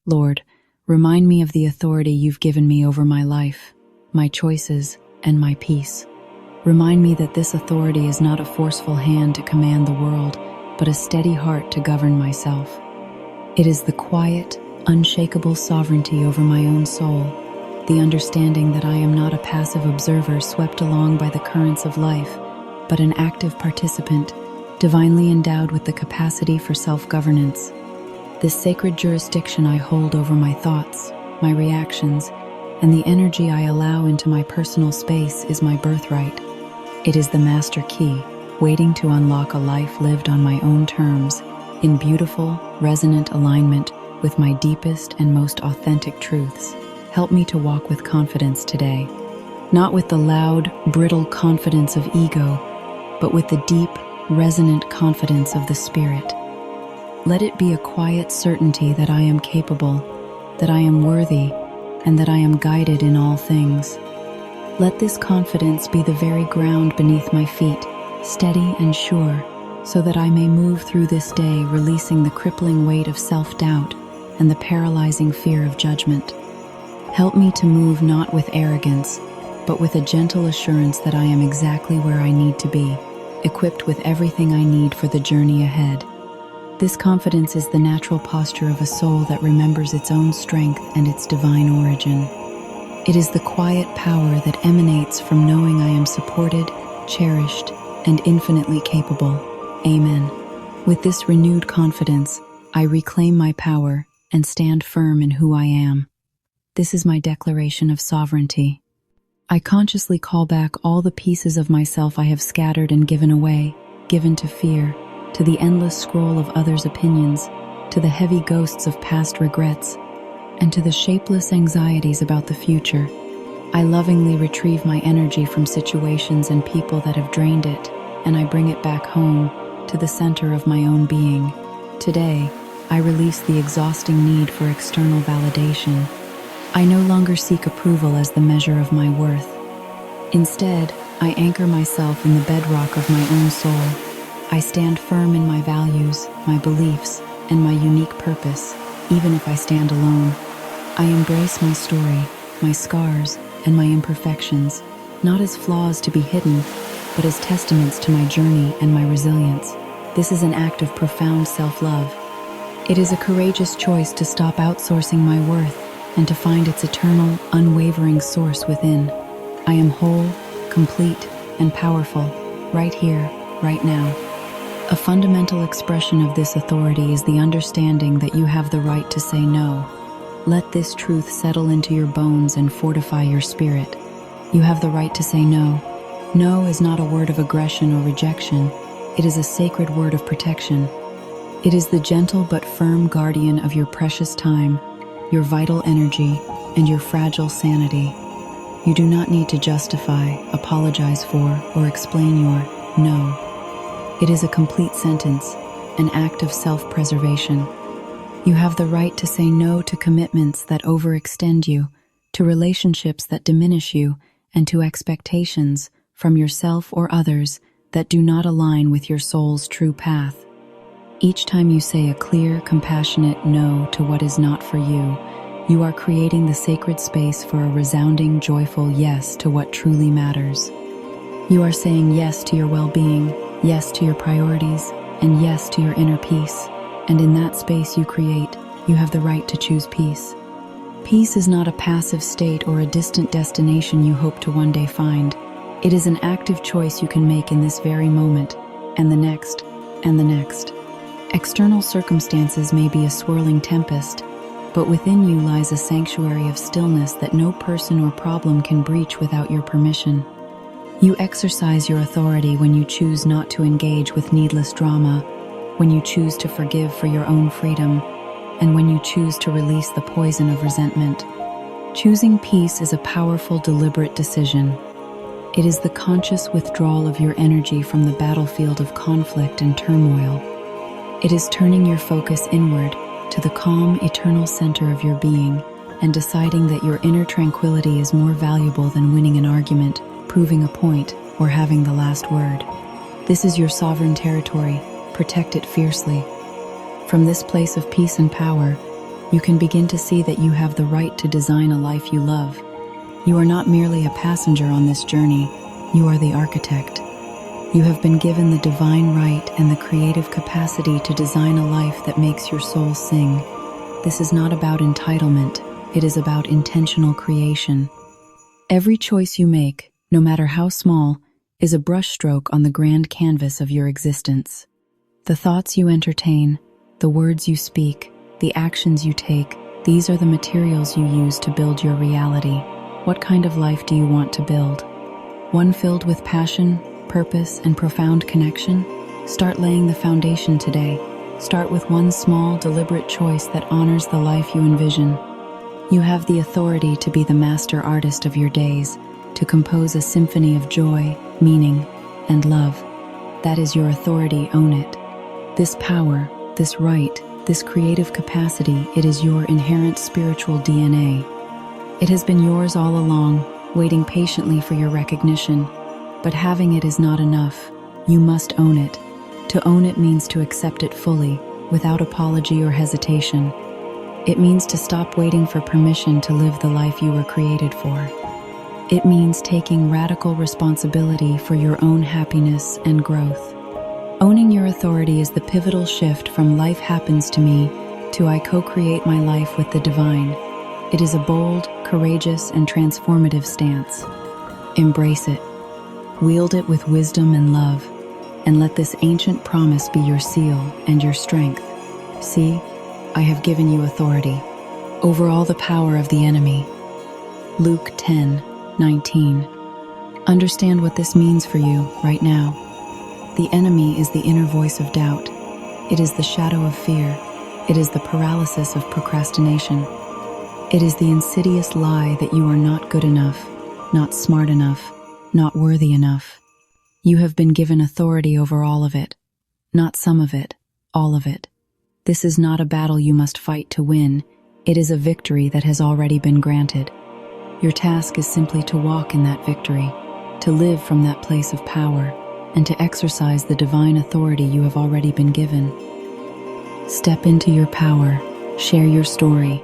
Lord, remind me of the authority you've given me over my life, my choices, and my peace. Remind me that this authority is not a forceful hand to command the world, but a steady heart to govern myself. It is the quiet, unshakable sovereignty over my own soul, the understanding that I am not a passive observer swept along by the currents of life, but an active participant, divinely endowed with the capacity for self-governance. This sacred jurisdiction I hold over my thoughts, my reactions, and the energy I allow into my personal space is my birthright. It is the master key, waiting to unlock a life lived on my own terms, in beautiful, resonant alignment with my deepest and most authentic truths. Help me to walk with confidence today, not with the loud, brittle confidence of ego, but with the deep, resonant confidence of the Spirit. Let it be a quiet certainty that I am capable, that I am worthy, and that I am guided in all things. Let this confidence be the very ground beneath my feet, steady and sure, so that I may move through this day releasing the crippling weight of self-doubt and the paralyzing fear of judgment. Help me to move not with arrogance, but with a gentle assurance that I am exactly where I need to be, equipped with everything I need for the journey ahead. This confidence is the natural posture of a soul that remembers its own strength and its divine origin. It is the quiet power that emanates from knowing I am supported, cherished, and infinitely capable. Amen. With this renewed confidence, I reclaim my power and stand firm in who I am. This is my declaration of sovereignty. I consciously call back all the pieces of myself I have scattered and given away, given to fear, to the endless scroll of others' opinions, to the heavy ghosts of past regrets, and to the shapeless anxieties about the future. I lovingly retrieve my energy from situations and people that have drained it, and I bring it back home, to the center of my own being. Today, I release the exhausting need for external validation. I no longer seek approval as the measure of my worth. Instead, I anchor myself in the bedrock of my own soul. I stand firm in my values, my beliefs, and my unique purpose, even if I stand alone. I embrace my story, my scars, and my imperfections, not as flaws to be hidden, but as testaments to my journey and my resilience. This is an act of profound self-love. It is a courageous choice to stop outsourcing my worth and to find its eternal, unwavering source within. I am whole, complete, and powerful, right here, right now. A fundamental expression of this authority is the understanding that you have the right to say no. Let this truth settle into your bones and fortify your spirit. You have the right to say no. No is not a word of aggression or rejection. It is a sacred word of protection. It is the gentle but firm guardian of your precious time, your vital energy, and your fragile sanity. You do not need to justify, apologize for, or explain your no. It is a complete sentence, an act of self-preservation. You have the right to say no to commitments that overextend you, to relationships that diminish you, and to expectations, from yourself or others, that do not align with your soul's true path. Each time you say a clear, compassionate no to what is not for you, you are creating the sacred space for a resounding, joyful yes to what truly matters. You are saying yes to your well-being, yes to your priorities, and yes to your inner peace. And in that space you create, you have the right to choose peace. Peace is not a passive state or a distant destination you hope to one day find. It is an active choice you can make in this very moment, and the next, and the next. External circumstances may be a swirling tempest, but within you lies a sanctuary of stillness that no person or problem can breach without your permission. You exercise your authority when you choose not to engage with needless drama, when you choose to forgive for your own freedom, and when you choose to release the poison of resentment. Choosing peace is a powerful, deliberate decision. It is the conscious withdrawal of your energy from the battlefield of conflict and turmoil. It is turning your focus inward to the calm, eternal center of your being and deciding that your inner tranquility is more valuable than winning an argument, proving a point, or having the last word. This is your sovereign territory. Protect it fiercely. From this place of peace and power, you can begin to see that you have the right to design a life you love. You are not merely a passenger on this journey, you are the architect. You have been given the divine right and the creative capacity to design a life that makes your soul sing. This is not about entitlement, it is about intentional creation. Every choice you make, no matter how small, is a brushstroke on the grand canvas of your existence. The thoughts you entertain, the words you speak, the actions you take, these are the materials you use to build your reality. What kind of life do you want to build? One filled with passion, purpose, and profound connection? Start laying the foundation today. Start with one small, deliberate choice that honors the life you envision. You have the authority to be the master artist of your days, to compose a symphony of joy, meaning, and love. That is your authority, own it. This power, this right, this creative capacity, it is your inherent spiritual DNA. It has been yours all along, waiting patiently for your recognition. But having it is not enough. You must own it. To own it means to accept it fully, without apology or hesitation. It means to stop waiting for permission to live the life you were created for. It means taking radical responsibility for your own happiness and growth. Owning your authority is the pivotal shift from life happens to me to I co-create my life with the divine. It is a bold, courageous, and transformative stance. Embrace it. Wield it with wisdom and love, and let this ancient promise be your seal and your strength. See, I have given you authority over all the power of the enemy. Luke 10:19. Understand what this means for you right now. The enemy is the inner voice of doubt. It is the shadow of fear. It is the paralysis of procrastination. It is the insidious lie that you are not good enough, not smart enough, not worthy enough. You have been given authority over all of it. Not some of it, all of it. This is not a battle you must fight to win. It is a victory that has already been granted. Your task is simply to walk in that victory, to live from that place of power, and to exercise the divine authority you have already been given. Step into your power, share your story,